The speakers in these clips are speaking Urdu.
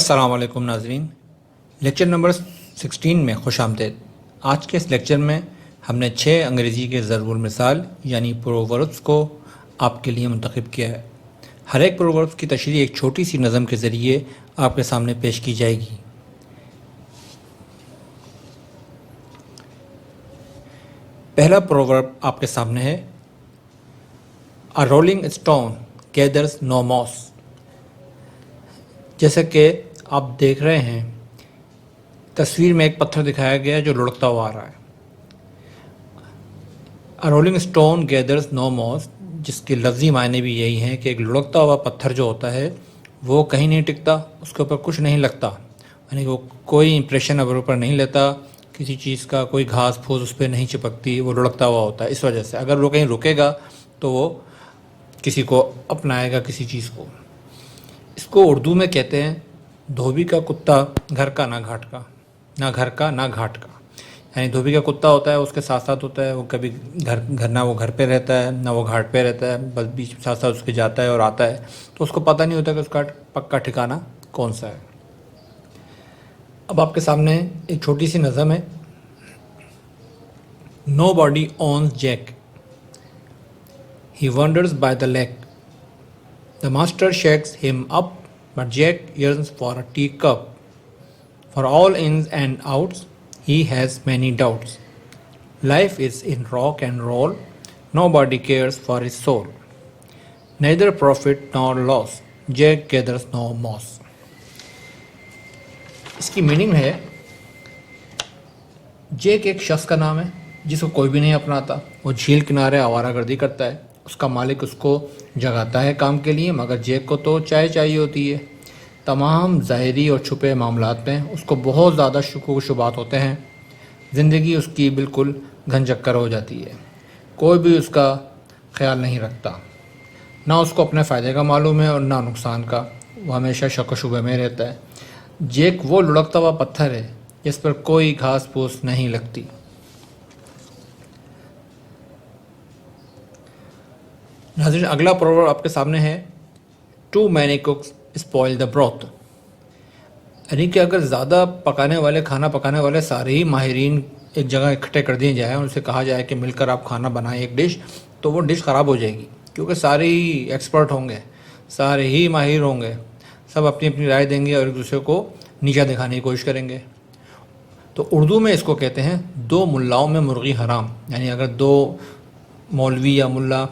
السلام علیکم ناظرین، لیکچر نمبر 16 میں خوش آمدید۔ آج کے اس لیکچر میں ہم نے 6 انگریزی کے ضرب المثال یعنی پرووربس کو آپ کے لیے منتخب کیا ہے۔ ہر ایک پرووربس کی تشریح ایک چھوٹی سی نظم کے ذریعے آپ کے سامنے پیش کی جائے گی۔ پہلا پروورب آپ کے سامنے ہے، A rolling stone gathers no moss۔ جیسا کہ آپ دیکھ رہے ہیں تصویر میں ایک پتھر دکھایا گیا ہے جو لڑکتا ہوا آ رہا ہے۔ A rolling stone gathers no moss، جس کے لفظی معنی بھی یہی ہیں کہ ایک لڑکتا ہوا پتھر جو ہوتا ہے وہ کہیں نہیں ٹکتا، اس کے اوپر کچھ نہیں لگتا، یعنی وہ کوئی امپریشن اوپر نہیں لیتا، کسی چیز کا کوئی گھاس پھوس اس پہ نہیں چپکتی، وہ لڑکتا ہوا ہوتا ہے۔ اس وجہ سے اگر وہ کہیں رکے گا تو وہ کسی کو اپنائے گا، کسی چیز کو۔ اس کو اردو میں کہتے ہیں دھوبی کا کتا گھر کا نہ گھاٹ کا، نہ گھر کا نہ گھاٹ کا۔ یعنی دھوبی کا کتا ہوتا ہے، اس کے ساتھ ساتھ ہوتا ہے، وہ کبھی گھر نہ وہ گھر پہ رہتا ہے نہ وہ گھاٹ پہ رہتا ہے، بس بیچ ساتھ ساتھ اس کے جاتا ہے اور آتا ہے، تو اس کو پتہ نہیں ہوتا کہ اس کا پکا ٹھکانہ کون سا ہے۔ اب آپ کے سامنے ایک چھوٹی سی نظم ہے۔ Nobody owns Jack. He wanders by the lake. The master shakes him up, but Jack yearns for a teacup. For all ins and outs, he has many doubts. Life is in rock and roll. Nobody cares for his soul. Neither profit nor loss. Jack gathers no moss. اس کی میننگ ہے، جیک ایک شخص کا نام ہے جس کو کوئی بھی نہیں اپناتا، وہ جھیل کنارے آوارہ گردی کرتا ہے، اس کا مالک اس کو جگاتا ہے کام کے لیے، مگر جیک کو تو چائے چاہیے ہوتی ہے۔ تمام ظاہری اور چھپے معاملات میں اس کو بہت زیادہ شکوک و شبہات ہوتے ہیں، زندگی اس کی بالکل گھن چکر ہو جاتی ہے، کوئی بھی اس کا خیال نہیں رکھتا، نہ اس کو اپنے فائدے کا معلوم ہے اور نہ نقصان کا، وہ ہمیشہ شک و شبہ میں رہتا ہے۔ جیک وہ لڑکتا ہوا پتھر ہے جس پر کوئی گھاس پھوس نہیں لگتی۔ ناظرین، اگلا پروورب آپ کے سامنے ہے، Too many cooks spoil the broth۔ یعنی کہ اگر زیادہ کھانا پکانے والے سارے ہی ماہرین ایک جگہ اکٹھے کر دیے جائیں اور ان سے کہا جائے کہ مل کر آپ کھانا بنائیں ایک ڈش، تو وہ ڈش خراب ہو جائے گی، کیونکہ سارے ہی ایکسپرٹ ہوں گے، سارے ہی ماہر ہوں گے، سب اپنی اپنی رائے دیں گے اور ایک دوسرے کو نیچا دکھانے کی کوشش کریں گے۔ تو اردو میں اس کو کہتے ہیں دو ملاؤں میں مرغی حرام۔ یعنی اگر دو مولوی یا ملا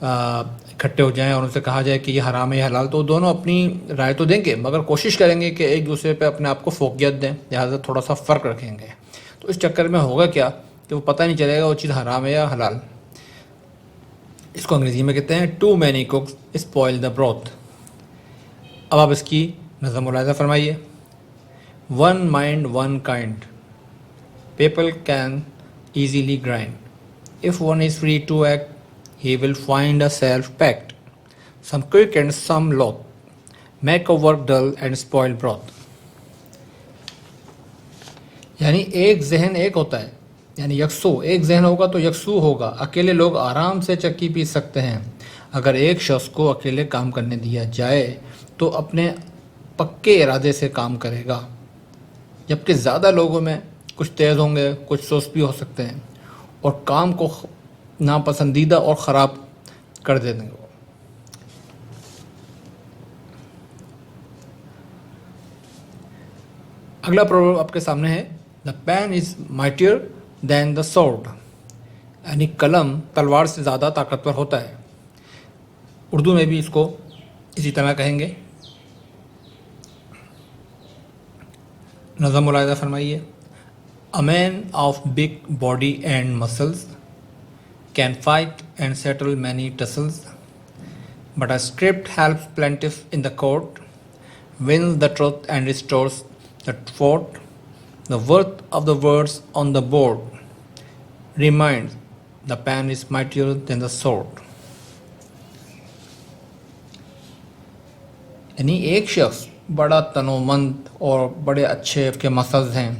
اکٹھے ہو جائیں اور ان سے کہا جائے کہ یہ حرام ہے یہ حلال، تو دونوں اپنی رائے تو دیں گے مگر کوشش کریں گے کہ ایک دوسرے پہ اپنے آپ کو فوقیت دیں، لہٰذا تھوڑا سا فرق رکھیں گے۔ تو اس چکر میں ہوگا کیا کہ وہ پتہ نہیں چلے گا وہ چیز حرام ہے یا حلال۔ اس کو انگریزی میں کہتے ہیں Too many cooks spoil the broth۔ اب آپ اس کی نظم ملاحظہ فرمائیے۔ One mind, one kind. People can easily grind. If one is free to act, he will find a self-pact. Some quick and some loth. Make a work dull and spoil broth. یعنی ایک ذہن ایک ہوتا ہے، یعنی یکسو، ایک ذہن ہوگا تو یکسو ہوگا۔ اکیلے لوگ آرام سے چکی پیس سکتے ہیں، اگر ایک شخص کو اکیلے کام کرنے دیا جائے تو اپنے پکے ارادے سے کام کرے گا، جبکہ زیادہ لوگوں میں کچھ تیز ہوں گے، کچھ سست بھی ہو سکتے ہیں اور کام کو ناپسندیدہ اور خراب کر دیں گے۔ اگلا پروورب آپ کے سامنے ہے، The pen is mightier than the sword۔ یعنی قلم تلوار سے زیادہ طاقتور ہوتا ہے۔ اردو میں بھی اس کو اسی طرح کہیں گے۔ نظم ملاحظہ فرمائیے۔ A man of big body and muscles can fight and settle many tussles, but a script helps plaintiff in the court, wins the truth and restores the fort. The worth of the words on the board reminds the pen is mightier than the sword۔ یعنی ایک شخص بڑا تنومند اور بڑے اچھے کے مسلز ہیں،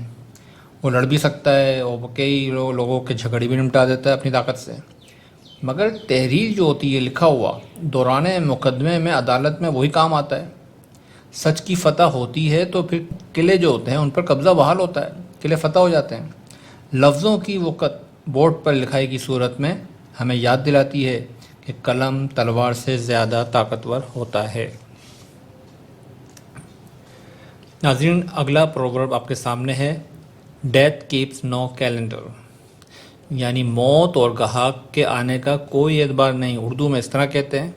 وہ لڑ بھی سکتا ہے اور کئی لوگوں کے جھگڑے بھی نمٹا دیتا ہے اپنی طاقت سے، مگر تحریر جو ہوتی ہے لکھا ہوا دوران مقدمے میں عدالت میں وہی کام آتا ہے۔ سچ کی فتح ہوتی ہے تو پھر قلعے جو ہوتے ہیں ان پر قبضہ بحال ہوتا ہے، قلعے فتح ہو جاتے ہیں۔ لفظوں کی وقت بورڈ پر لکھائی کی صورت میں ہمیں یاد دلاتی ہے کہ قلم تلوار سے زیادہ طاقتور ہوتا ہے۔ ناظرین، اگلا پروورب آپ کے سامنے ہے، ڈیتھ کیپس نو کیلنڈر، یعنی موت اور گاہک کے آنے کا کوئی اعتبار نہیں۔ اردو میں اس طرح کہتے ہیں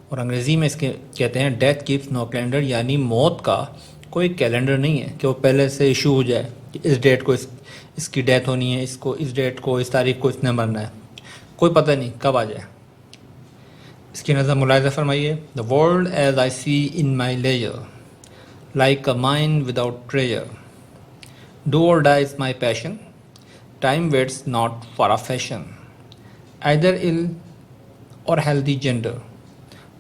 اور انگریزی میں اس کے کہتے ہیں ڈیتھ کیپس نو کیلنڈر، یعنی موت کا کوئی کیلنڈر نہیں ہے کہ وہ پہلے سے ایشو ہو جائے کہ اس ڈیٹ کو اس کی ڈیتھ ہونی ہے، اس ڈیٹ کو اس تاریخ کو اس نے مرنا ہے، کوئی پتہ نہیں کب آ جائے۔ اس کی نظر ملاحظہ فرمائیے، The world as I see in my leisure, like a mine without treasure. Do or die is my passion. Time waits not for a fashion. Either ill or healthy gender,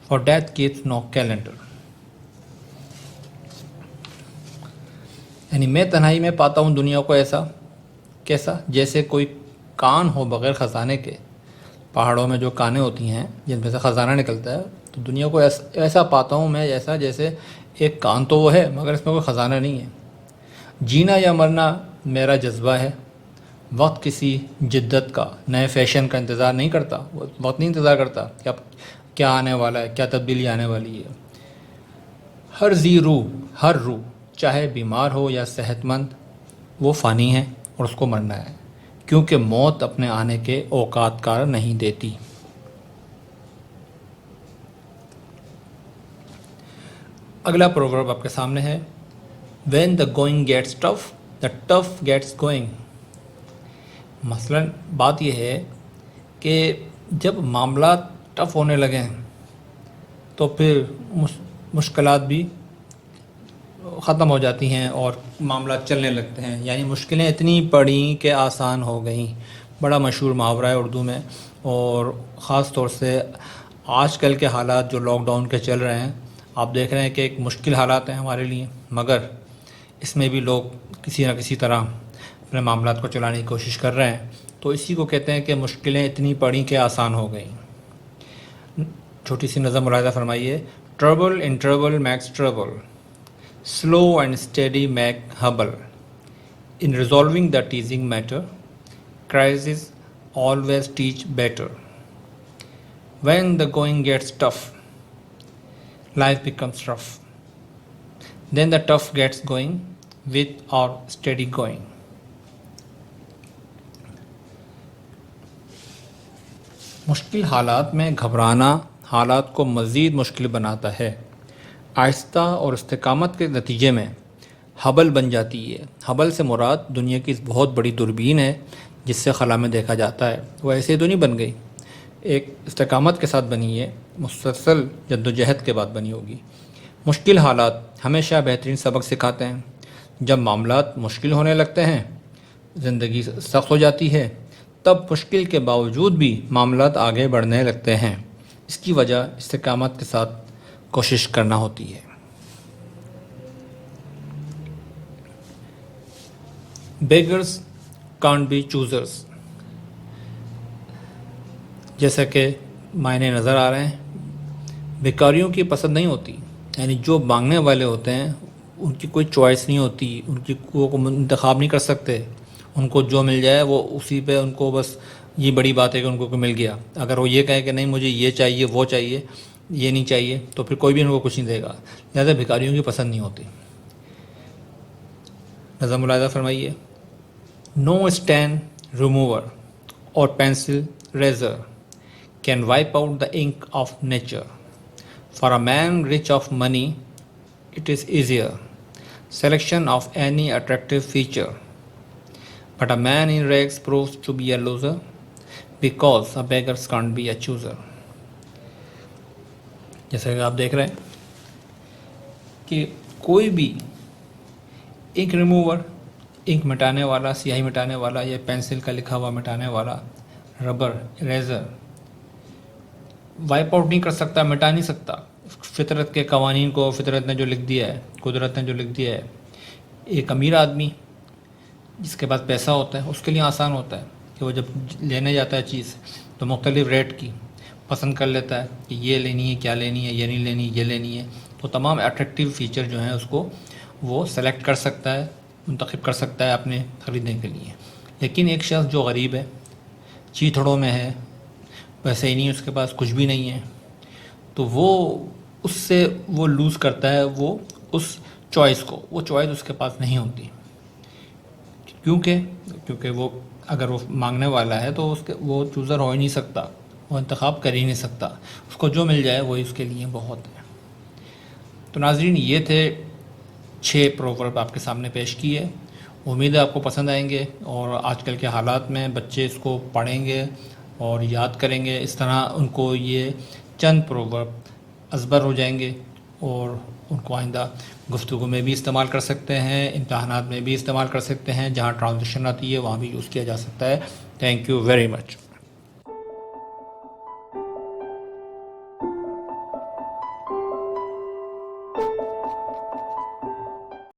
for death keeps no calendar. یعنی میں تنہائی میں پاتا ہوں دنیا کو ایسا کیسا، جیسے کوئی کان ہو بغیر خزانے کے۔ پہاڑوں میں جو کانیں ہوتی ہیں جن میں سے خزانہ نکلتا ہے، تو دنیا کو ایسا پاتا ہوں میں جیسے ایک کان تو وہ ہے مگر اس میں کوئی خزانہ نہیں ہے۔ جینا یا مرنا میرا جذبہ ہے، وقت کسی جدت کا، نئے فیشن کا انتظار نہیں کرتا، وقت نہیں انتظار کرتا کہ اب کیا آنے والا ہے، کیا تبدیلی آنے والی ہے۔ ہر روح چاہے بیمار ہو یا صحت مند، وہ فانی ہے اور اس کو مرنا ہے، کیونکہ موت اپنے آنے کے اوقات کار نہیں دیتی۔ اگلا پروورب آپ کے سامنے ہے، When the going gets tough, the tough gets going. مثلاً بات یہ ہے کہ جب معاملات ٹف ہونے لگیں تو پھر مشکلات بھی ختم ہو جاتی ہیں اور معاملات چلنے لگتے ہیں، یعنی مشکلیں اتنی پڑیں کہ آسان ہو گئیں۔ بڑا مشہور محاورہ ہے اردو میں، اور خاص طور سے آج کل کے حالات جو لاک ڈاؤن کے چل رہے ہیں، آپ دیکھ رہے ہیں کہ ایک مشکل حالات ہیں ہمارے لیے، مگر اس میں بھی لوگ کسی نہ کسی طرح اپنے معاملات کو چلانے کی کوشش کر رہے ہیں، تو اسی کو کہتے ہیں کہ مشکلیں اتنی پڑیں کہ آسان ہو گئیں۔ چھوٹی سی نظم ملاحظہ فرمائیے، trouble in trouble makes trouble, slow and steady make hubble. In resolving the teasing matter, crises always teach better. When the going gets tough, life becomes rough. Then the tough gets going with our steady going. مشکل حالات میں گھبرانا حالات کو مزید مشکل بناتا ہے۔ آہستہ اور استقامت کے نتیجے میں ہبل بن جاتی ہے۔ ہبل سے مراد دنیا کی بہت بڑی دوربین ہے جس سے خلا میں دیکھا جاتا ہے، وہ ایسے ہی تو نہیں بن گئی، ایک استقامت کے ساتھ بنی ہے، مسلسل جد و جہد کے بعد بنی ہوگی۔ مشکل حالات ہمیشہ بہترین سبق سکھاتے ہیں۔ جب معاملات مشکل ہونے لگتے ہیں، زندگی سخت ہو جاتی ہے، تب مشکل کے باوجود بھی معاملات آگے بڑھنے لگتے ہیں۔ اس کی وجہ استقامت کے ساتھ کوشش کرنا ہوتی ہے۔ بیگرز کانٹ بی چوزرز، جیسا کہ معنی نظر آ رہے ہیں، بیکاریوں کی پسند نہیں ہوتی، یعنی جو مانگنے والے ہوتے ہیں ان کی کوئی چوائس نہیں ہوتی، ان کی وہ انتخاب نہیں کر سکتے، ان کو جو مل جائے وہ اسی پہ ان کو بس یہ بڑی بات ہے کہ ان کو مل گیا۔ اگر وہ یہ کہیں کہ نہیں مجھے یہ چاہیے وہ چاہیے یہ نہیں چاہیے تو پھر کوئی بھی ان کو کچھ نہیں دے گا، لہٰذا بھکاریوں کی پسند نہیں ہوتی۔ نظم ملاحظہ فرمائیے، نو اسٹین ریموور اور pencil eraser can wipe out the ink of nature, for a man rich of money it is easier selection of any attractive feature, but a man in rags proves to be a loser because a beggars can't be a chooser. جیسا کہ آپ دیکھ رہے ہیں کہ کوئی بھی انک ریموور، انک مٹانے والا، سیاہی مٹانے والا، یا پینسل کا لکھا ہوا مٹانے والا، ربر، اریزر وائپ آؤٹ نہیں کر سکتا، مٹا نہیں سکتا فطرت کے قوانین کو۔ فطرت نے جو لکھ دیا ہے، قدرت نے جو لکھ دیا ہے، ایک امیر آدمی جس کے پاس پیسہ ہوتا ہے اس کے لیے آسان ہوتا ہے کہ وہ جب لینے جاتا ہے چیز تو مختلف ریٹ کی پسند کر لیتا ہے کہ یہ لینی ہے، کیا لینی ہے، یہ نہیں لینی، یہ لینی ہے، تو تمام اٹریکٹیو فیچر جو ہیں اس کو وہ سلیکٹ کر سکتا ہے، منتخب کر سکتا ہے اپنے خریدنے کے لیے۔ لیکن ایک شخص جو غریب ہے، چیتھڑوں میں ہے، ویسے ہی نہیں، اس کے پاس کچھ بھی نہیں ہے، تو وہ اس سے وہ لوز کرتا ہے وہ اس چوائس کو، وہ چوائس اس کے پاس نہیں ہوتی، کیونکہ وہ اگر وہ مانگنے والا ہے تو وہ چوزر ہو ہی نہیں سکتا، وہ انتخاب کر ہی نہیں سکتا، اس کو جو مل جائے وہی اس کے لیے بہت ہے۔ تو ناظرین، یہ تھے 6 پروورب آپ کے سامنے پیش کیے، امید ہے آپ کو پسند آئیں گے، اور آج کل کے حالات میں بچے اس کو پڑھیں گے اور یاد کریں گے، اس طرح ان کو یہ چند پروورب ازبر ہو جائیں گے، اور ان کو آئندہ گفتگو میں بھی استعمال کر سکتے ہیں، امتحانات میں بھی استعمال کر سکتے ہیں، جہاں ٹرانزیکشن آتی ہے وہاں بھی یوز کیا جا سکتا ہے۔ Thank you very much.